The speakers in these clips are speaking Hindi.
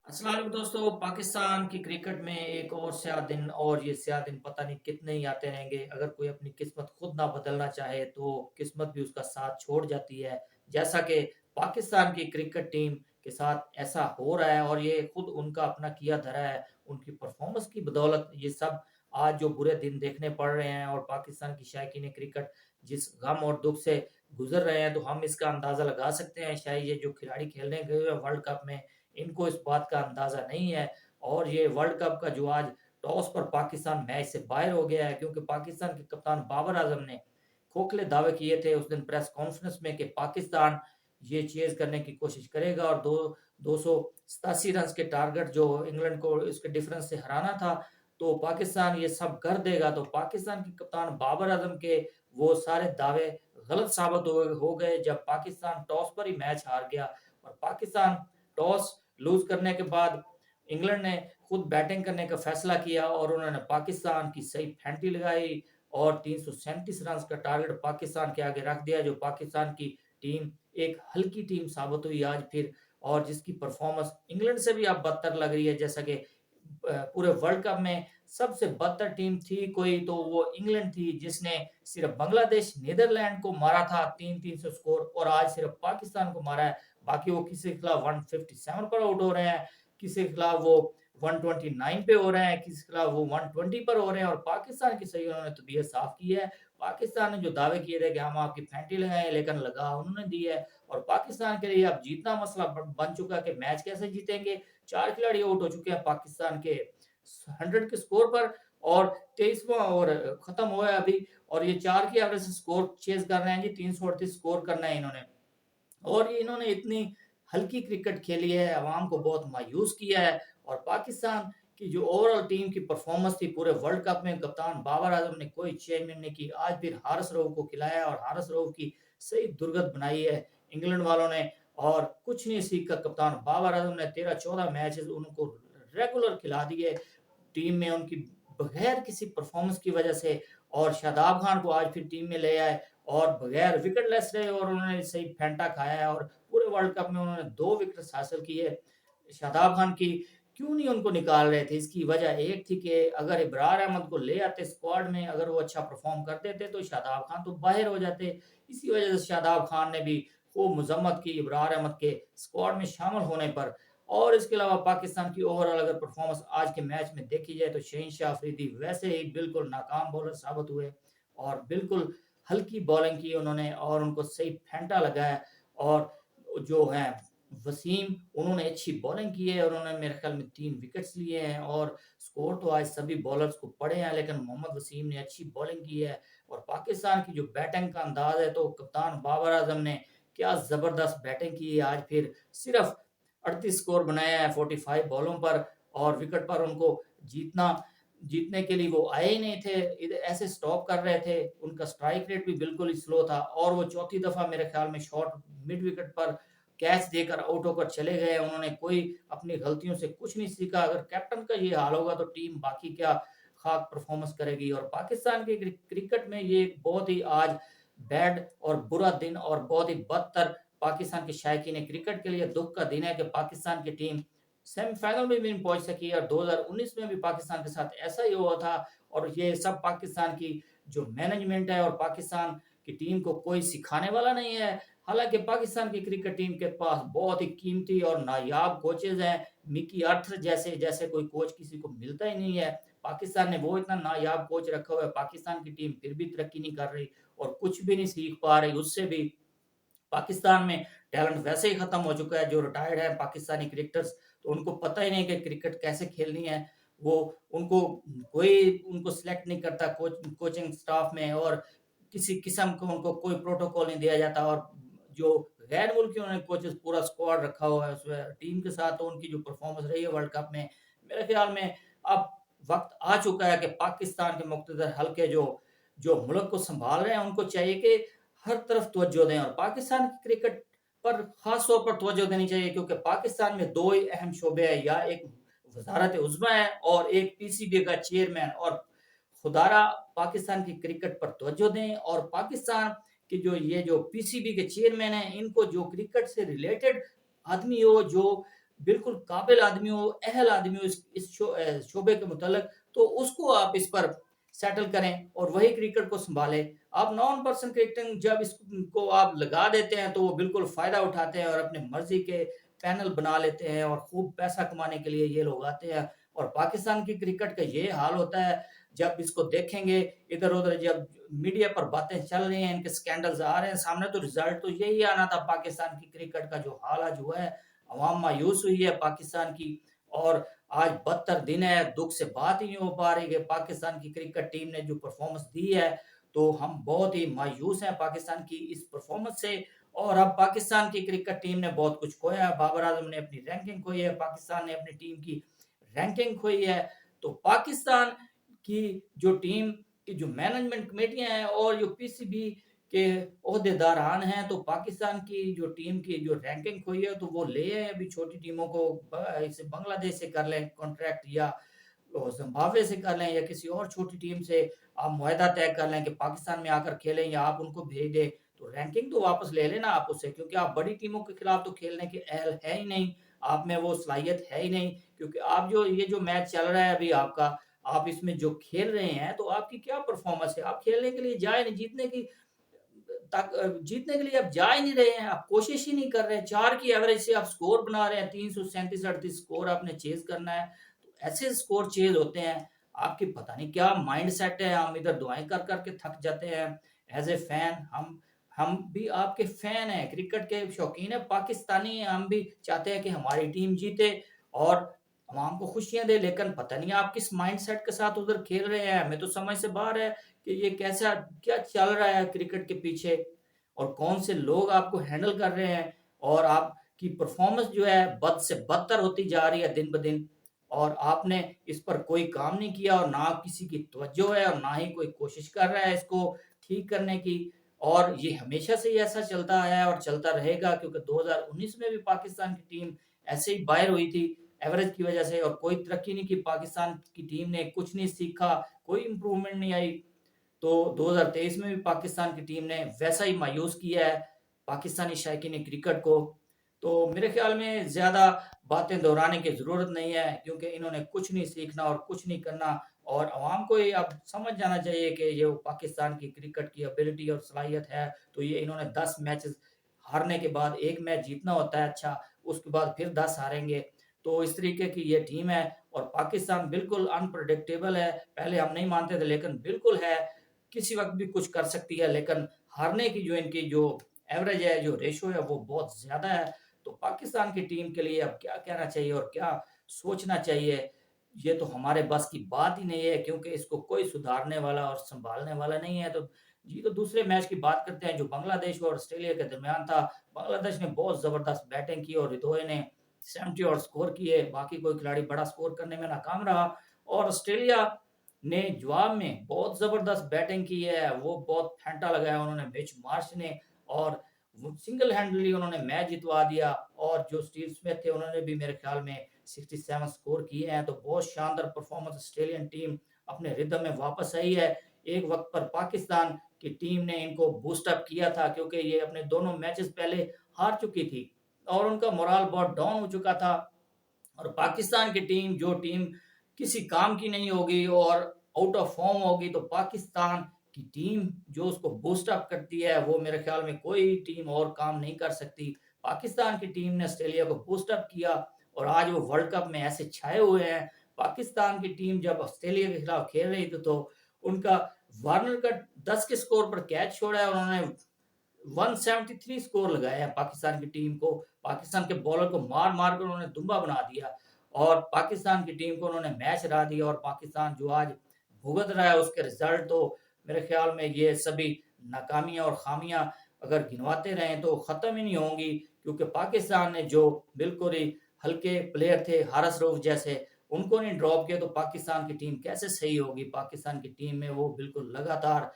अस्सलाम वालेकुम दोस्तों। पाकिस्तान की क्रिकेट में एक और स्याह दिन, और ये स्याह दिन पता नहीं कितने ही आते रहेंगे। अगर कोई अपनी किस्मत खुद ना बदलना चाहे तो किस्मत भी उसका साथ छोड़ जाती है, जैसा कि पाकिस्तान की क्रिकेट टीम के साथ ऐसा हो रहा है। और ये खुद उनका अपना किया धरा है, उनकी परफॉर्मेंस की बदौलत ये सब आज जो बुरे दिन देखने पड़ रहे हैं और पाकिस्तान की शायकीन क्रिकेट जिस गम और दुख से गुजर रहे हैं, तो हम इसका अंदाज़ा लगा सकते हैं। शायद ये जो खिलाड़ी खेलने गए हुए हैं वर्ल्ड कप में, इनको इस बात का अंदाज़ा नहीं है। और ये वर्ल्ड कप का जो आज टॉस पर पाकिस्तान मैच से बाहर हो गया है, क्योंकि पाकिस्तान के कप्तान बाबर आज़म ने खोखले दावे किए थे उस दिन प्रेस कॉन्फ्रेंस में कि पाकिस्तान ये चेज़ करने की कोशिश करेगा और दो 287 रन्स के टारगेट जो इंग्लैंड को इसके डिफरेंस से हराना था, तो पाकिस्तान ये सब कर देगा। तो पाकिस्तान के कप्तान बाबर आज़म के वो सारे दावे गलत साबित हो गए जब पाकिस्तान टॉस पर ही मैच हार गया। और पाकिस्तान टॉस लूज़ करने के बाद इंग्लैंड ने खुद बैटिंग करने का फैसला किया और उन्होंने पाकिस्तान की सही फेंटी लगाई और 337 रन का टारगेट पाकिस्तान के आगे रख दिया, जो पाकिस्तान की टीम एक हल्की टीम साबित हुई आज फिर। और जिसकी परफॉर्मेंस इंग्लैंड से भी अब बदतर लग रही है, जैसा कि पूरे वर्ल्ड कप में सबसे बदतर टीम थी कोई तो वो इंग्लैंड थी, जिसने सिर्फ बांग्लादेश, नीदरलैंड को मारा था 3-3 से स्कोर, और आज सिर्फ पाकिस्तान को मारा है। बाकी वो किसी के खिलाफ 157 पर आउट हो रहे हैं, किसी के खिलाफ वो 129 पे हो रहे हैं, किसी के खिलाफ वो 120 पर हो रहे हैं। और पाकिस्तान की सही उन्होंने तबीयत साफ की है। पाकिस्तान ने जो दावे किए थे कि हम आपकी फैंटी लगाएं, लेकिन लगा उन्होंने दी है। और पाकिस्तान के लिए अब जीतना मसला बन चुका है कि मैच कैसे जीतेंगे। 4 खिलाड़ी आउट हो चुके हैं पाकिस्तान के 100 के स्कोर पर, और 23वां ओवर खत्म हुआ है अभी, और ये 4 की एवरेज से स्कोर चेज कर रहे हैं जी। 338 स्कोर करना है इन्होंने। और ये इन्होंने इतनी हल्की क्रिकेट खेली है, अवाम को बहुत मायूस किया है। और पाकिस्तान की जो ओवरऑल टीम की परफॉर्मेंस थी पूरे वर्ल्ड कप में, कप्तान बाबर आजम ने कोई चेंजमेंट नहीं की। आज फिर हारिस रऊफ को खिलाया और हारिस रऊफ की सही दुर्गत बनाई है इंग्लैंड वालों ने। और कुछ नहीं सीखा कप्तान बाबर आजम ने, 13-14 मैचेस उनको रेगुलर खिला दिए टीम में उनकी बगैर किसी परफॉर्मेंस की वजह से। और शादाब खान को आज फिर टीम में ले आए और बगैर विकेटलेस रहे और उन्होंने सही फेंटा खाया है। और पूरे वर्ल्ड कप में उन्होंने 2 विकेट हासिल किए। शादाब खान की क्यों नहीं उनको निकाल रहे थे, इसकी वजह एक थी कि अगर इब्रार अहमद को ले आते स्क्वाड में, अगर वो अच्छा परफॉर्म करते थे तो शादाब खान तो बाहर हो जाते। इसी वजह से शादाब खान ने भी खूब मजम्मत की इब्रार अहमद के स्क्वाड में शामिल होने पर। और इसके अलावा पाकिस्तान की ओवरऑल अगर परफॉर्मेंस आज के मैच में देखी जाए तो शहीनशाह अफरीदी वैसे ही बिल्कुल नाकाम बॉलर साबित हुए, और बिल्कुल हल्की बॉलिंग की उन्होंने और उनको सही फेंटा लगाया। और जो है वसीम, उन्होंने अच्छी बॉलिंग की है और उन्होंने मेरे ख्याल में 3 विकेट्स लिए हैं। और स्कोर तो आज सभी बॉलर्स को पड़े हैं, लेकिन मोहम्मद वसीम ने अच्छी बॉलिंग की है। और पाकिस्तान की जो बैटिंग का अंदाज है, तो कप्तान बाबर आजम ने क्या जबरदस्त बैटिंग की है आज फिर। सिर्फ 38 स्कोर बनाया है 45 बॉलों पर, और विकेट पर उनको जीतना जीतने के लिए वो आए ही नहीं थे, इधर ऐसे स्टॉप कर रहे थे। उनका स्ट्राइक रेट भी बिल्कुल ही स्लो था, और वो चौथी दफा मेरे ख्याल में शॉट मिड विकेट पर कैच देकर आउट होकर चले गए। उन्होंने कोई अपनी गलतियों से कुछ नहीं सीखा। अगर कैप्टन का ये हाल होगा तो टीम बाकी क्या खाक परफॉर्मेंस करेगी। और पाकिस्तान के क्रिकेट में ये बहुत ही आज बैड और बुरा दिन और बहुत ही बदतर पाकिस्तान के शायकीन क्रिकेट के लिए दुख का दिन है कि पाकिस्तान की टीम सेमीफाइनल में भी नहीं पहुंच सकी। और 2019 में भी पाकिस्तान के साथ ऐसा ही हुआ था। और ये सब पाकिस्तान की जो मैनेजमेंट है और पाकिस्तान की टीम को कोई सिखाने वाला नहीं है। हालांकि पाकिस्तान की क्रिकेट टीम के पास बहुत ही कीमती और नायाब कोचेज हैं। मिकी आर्थर जैसे जैसे कोई कोच किसी को मिलता ही नहीं है। पाकिस्तान ने वो इतना नायाब कोच रखा हुआ है, पाकिस्तान की टीम फिर भी तरक्की नहीं कर रही और कुछ भी नहीं सीख पा रही। उससे भी पाकिस्तान में टैलेंट वैसे ही खत्म हो चुका है। जो रिटायर्ड है पाकिस्तानी क्रिकेटर्स, तो उनको पता ही नहीं कि क्रिकेट कैसे खेलनी है। वो उनको कोई उनको सिलेक्ट नहीं करता कोचिंग स्टाफ में, और किसी किस्म का उनको कोई प्रोटोकॉल नहीं दिया जाता। और जो गैर मुल्की उन्होंने कोचेस पूरा स्क्वाड रखा हुआ है उसमें टीम के साथ, तो उनकी जो परफॉर्मेंस रही है वर्ल्ड कप में, मेरे ख्याल में अब वक्त आ चुका है कि पाकिस्तान के मुख्तलिफ हल्के जो जो मुल्क को संभाल रहे हैं उनको चाहिए कि हर तरफ तवज्जो दें। और पाकिस्तान की क्रिकेट पर खास तौर पर तवज्जो देनी चाहिए, क्योंकि पाकिस्तान में 2 ही अहम शोबे हैं, या एक वज़ारत उज़्मा है और एक पीसीबी का चेयरमैन। और खुदारा पाकिस्तान की क्रिकेट पर तवज्जो दें, और पाकिस्तान के जो पीसीबी के चेयरमैन हैं, इनको जो क्रिकेट से रिलेटेड आदमी हो, जो बिल्कुल काबिल आदमी हो, अहल आदमी हो इस शोबे के मुतल्लिक, तो उसको आप इस पर सेटल करें और वही क्रिकेट को सँभाले। आप नॉन पर्सन क्रिकेटिंग जब इसको आप लगा देते हैं, तो वो बिल्कुल फ़ायदा उठाते हैं और अपनी मर्ज़ी के पैनल बना लेते हैं और खूब पैसा कमाने के लिए ये लोग आते हैं। और पाकिस्तान की क्रिकेट का ये हाल होता है, जब इसको देखेंगे इधर-उधर, जब मीडिया पर बातें चल रही हैं, इनके स्कैंडल्स आ रहे हैं सामने, तो रिज़ल्ट तो यही आना था। पाकिस्तान की क्रिकेट का जो हाल आज हुआ है, अवाम मायूस हुई है पाकिस्तान की। और आज बदतर दिन है, दुःख से बात ही नहीं हो पा रही कि पाकिस्तान की क्रिकेट टीम ने जो परफ़ॉर्मेंस दी है, तो हम बहुत ही मायूस हैं पाकिस्तान की इस परफ़ॉर्मेंस से। और अब पाकिस्तान की क्रिकेट टीम ने बहुत कुछ खोया है, बाबर आज़म ने अपनी रैंकिंग खोई है, पाकिस्तान ने अपनी टीम की रैंकिंग खोई है। तो पाकिस्तान की जो टीम की जो मैनेजमेंट कमेटियाँ हैं और जो पीसीबी के ओहदेदारान हैं, तो पाकिस्तान की जो टीम की जो रैंकिंग खोई है, तो वो ले आए अभी छोटी टीमों को, इसे बांग्लादेश से कर लें कॉन्ट्रैक्ट, या ज़िम्बाब्वे से कर लें, या किसी और छोटी टीम से आप मुआहदा तय कर लें कि पाकिस्तान में आकर खेलें, या आप उनको भेज दें। तो रैंकिंग तो वापस ले लेना आप उससे, क्योंकि आप बड़ी टीमों के खिलाफ तो खेलने के अहल है ही नहीं, आप में वो सलाहियत है ही नहीं। क्योंकि आप जो ये जो मैच चल रहा है अभी आपका, आप इसमें जो खेल रहे हैं, तो आपकी क्या परफ़ॉर्मेंस है? आप खेलने के लिए जाए नहीं, जीतने के लिए आप जा ही नहीं रहे हैं, आप कोशिश ही नहीं कर रहे हैं। 4 की एवरेज से आप स्कोर बना रहे हैं, 337-38 स्कोर आपने चेज़ करना है। तो ऐसे स्कोर चेज़ होते हैं, आपकी पता नहीं क्या माइंडसेट है, हम इधर दुआएँ कर के थक जाते हैं। एज़ ए फैन हम भी आपके फैन हैं, क्रिकेट के शौकीन हैं, पाकिस्तानी हैं, हम भी चाहते हैं कि हमारी टीम जीते और अवाम को खुशियाँ दे, लेकिन पता नहीं आप किस माइंडसेट के साथ उधर खेल रहे हैं, हमें तो समझ से बाहर है कि ये कैसा क्या चल रहा है क्रिकेट के पीछे, और कौन से लोग आपको हैंडल कर रहे हैं। और आपकी परफॉर्मेंस जो है बद से बदतर होती जा रही है दिन ब दिन, और आपने इस पर कोई काम नहीं किया और ना किसी की तवज्जो है और ना ही कोई कोशिश कर रहा है इसको ठीक करने की। और ये हमेशा से ही ऐसा चलता आया है और चलता रहेगा, क्योंकि 2019 में भी पाकिस्तान की टीम ऐसे ही बाहर हुई थी एवरेज की वजह से, और कोई तरक्की नहीं की पाकिस्तान की टीम ने, कुछ नहीं सीखा, कोई इम्प्रूवमेंट नहीं आई। तो 2023 में भी पाकिस्तान की टीम ने वैसा ही मायूस किया है पाकिस्तानी शायकीन क्रिकेट को। तो मेरे ख्याल में ज़्यादा बातें दोहराने की ज़रूरत नहीं है, क्योंकि इन्होंने कुछ नहीं सीखना और कुछ नहीं करना, और अवाम को ये अब समझ जाना चाहिए कि ये पाकिस्तान की क्रिकेट की एबिलिटी और सलाहियत है। तो ये इन्होंने 10 मैचेस हारने के बाद 1 मैच जीतना होता है अच्छा, उसके बाद फिर 10 हारेंगे। तो इस तरीके की ये टीम है, और पाकिस्तान बिल्कुल अनप्रेडिक्टेबल है। पहले हम नहीं मानते थे, लेकिन बिल्कुल है, किसी वक़्त भी कुछ कर सकती है, लेकिन हारने की जो इनकी जो एवरेज है, जो रेशो है, वो बहुत ज़्यादा है। तो पाकिस्तान की टीम के लिए अब क्या कहना चाहिए और क्या सोचना चाहिए, ये तो हमारे बस की बात ही नहीं है, क्योंकि इसको कोई सुधारने वाला और सँभालने वाला नहीं है। तो दूसरे मैच की बात करते हैं, जो बांग्लादेश और ऑस्ट्रेलिया के दरमियान था। बांग्लादेश ने बहुत ज़बरदस्त बैटिंग की और रिदोए ने 70 और स्कोर किए, बाकी कोई खिलाड़ी बड़ा स्कोर करने में नाकाम रहा। और ऑस्ट्रेलिया ने जवाब में बहुत ज़बरदस्त बैटिंग की है, वो बहुत फेंटा लगाया उन्होंने मिच मार्श ने, और वो सिंगल हैंडली उन्होंने मैच जितवा दिया। और जो स्टीव स्मिथ थे, उन्होंने भी मेरे ख्याल में 67 स्कोर किए हैं, तो बहुत शानदार परफॉर्मेंस, ऑस्ट्रेलियन टीम अपने रिदम में वापस आई है। एक वक़्त पर पाकिस्तान की टीम ने इनको बूस्ट अप किया था, क्योंकि ये अपने दोनों मैचेस पहले हार चुकी थी और उनका मोराल बहुत डाउन हो चुका था। और पाकिस्तान की टीम, जो टीम किसी काम की नहीं होगी और आउट ऑफ फॉर्म होगी, तो पाकिस्तान की टीम जो उसको बूस्ट अप करती है, वो मेरे ख्याल में कोई टीम और काम नहीं कर सकती। पाकिस्तान की टीम ने ऑस्ट्रेलिया को बूस्ट अप किया और आज वो वर्ल्ड कप में ऐसे छाए हुए हैं। पाकिस्तान की टीम जब ऑस्ट्रेलिया के खिलाफ खेल रही थी, तो उनका वार्नर का 10 के स्कोर पर कैच छोड़ा है, उन्होंने 173 स्कोर लगाए हैं पाकिस्तान की टीम को। पाकिस्तान के बॉलर को मार-मार कर उन्होंने दुम्बा बना दिया और पाकिस्तान की टीम को उन्होंने मैच हरा दिया। और पाकिस्तान जो आज भुगत रहा है उसके रिज़ल्ट, तो मेरे ख़्याल में ये सभी नाकामियाँ और ख़ामियाँ अगर गिनवाते रहें तो ख़त्म ही नहीं होंगी, क्योंकि पाकिस्तान ने जो बिल्कुल ही हल्के प्लेयर थे, हारिस रऊफ़ जैसे, उनको नहीं ड्रॉप किया, तो पाकिस्तान की टीम कैसे सही होगी? पाकिस्तान की टीम में वो बिल्कुल लगातार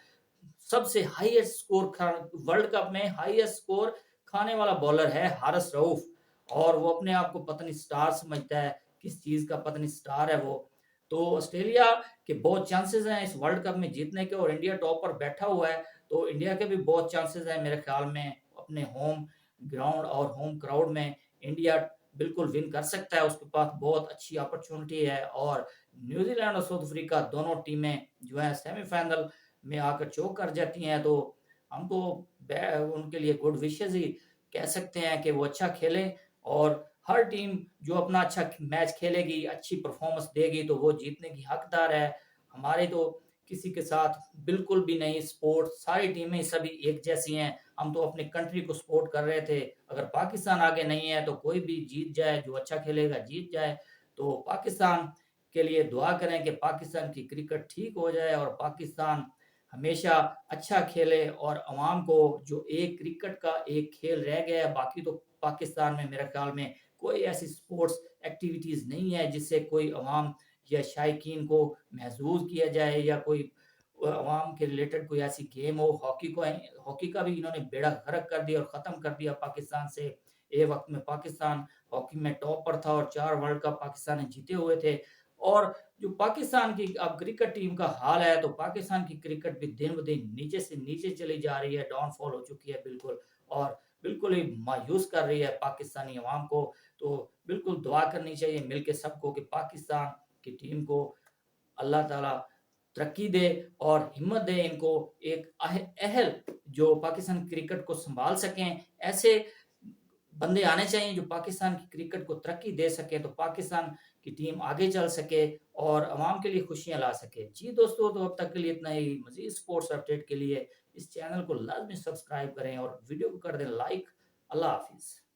सबसे हाईएस्ट स्कोर खा वर्ल्ड कप में हाईएस्ट स्कोर खाने वाला बॉलर है हारिस रऊफ, और वो अपने आप को पता नहीं स्टार समझता है, किस चीज़ का पता नहीं स्टार है वो। तो ऑस्ट्रेलिया के बहुत चांसेस हैं इस वर्ल्ड कप में जीतने के, और इंडिया टॉप पर बैठा हुआ है, तो इंडिया के भी बहुत चांसेस हैं मेरे ख्याल में अपने होम ग्राउंड और होम क्राउड में इंडिया बिल्कुल विन कर सकता है, उसके पास बहुत अच्छी अपॉर्च्युनिटी है और न्यूज़ीलैंड और साउथ अफ्रीका दोनों टीमें जो है सेमीफाइनल में आकर चोक कर जाती हैं, तो हम तो उनके लिए गुड विशेज़ ही कह सकते हैं कि वो अच्छा खेलें और हर टीम जो अपना अच्छा मैच खेलेगी, अच्छी परफॉर्मेंस देगी तो वो जीतने की हकदार है। हमारे तो किसी के साथ बिल्कुल भी नहीं स्पोर्ट्स सारी टीमें सभी एक जैसी हैं। हम तो अपनी कंट्री को सपोर्ट कर रहे थे। अगर पाकिस्तान आगे नहीं है तो कोई भी जीत जाए, जो अच्छा खेलेगा जीत जाए। तो पाकिस्तान के लिए दुआ करें कि पाकिस्तान की क्रिकेट ठीक हो जाए और पाकिस्तान हमेशा अच्छा खेले और अवाम को जो एक क्रिकेट का एक खेल रह गया है, बाकी तो पाकिस्तान में मेरे ख्याल में कोई ऐसी स्पोर्ट्स एक्टिविटीज़ नहीं है जिससे कोई अवाम या शायकीन को महज़ूज़ किया जाए या कोई अवाम के रिलेटेड कोई ऐसी गेम हो। हॉकी का भी इन्होंने बेड़ा गर्क कर दिया और ख़त्म कर दिया पाकिस्तान से। एक वक़्त में पाकिस्तान हॉकी में टॉप पर था और 4 वर्ल्ड कप पाकिस्तान ने जीते हुए थे और जो पाकिस्तान की अब क्रिकेट टीम का हाल है, तो पाकिस्तान की क्रिकेट भी दिन-ब-दिन नीचे से नीचे चली जा रही है, डाउनफॉल हो चुकी है बिल्कुल और बिल्कुल ही मायूस कर रही है पाकिस्तानी अवाम को। तो बिल्कुल दुआ करनी चाहिए मिल के सबको कि पाकिस्तान की टीम को अल्लाह ताला तरक्की दे और हिम्मत दे इनको एक अहल जो पाकिस्तान क्रिकेट को सँभाल सकें। ऐसे बंदे आने चाहिए जो पाकिस्तान की क्रिकेट को तरक्की दे सकें, तो पाकिस्तान की टीम आगे चल सके और अवाम के लिए खुशियाँ ला सके। जी दोस्तों, तो अब तक के लिए इतना ही। मज़ीद स्पोर्ट्स अपडेट के लिए इस चैनल को लाज़मी सब्सक्राइब करें और वीडियो को कर दें लाइक। अल्लाह हाफ़िज़।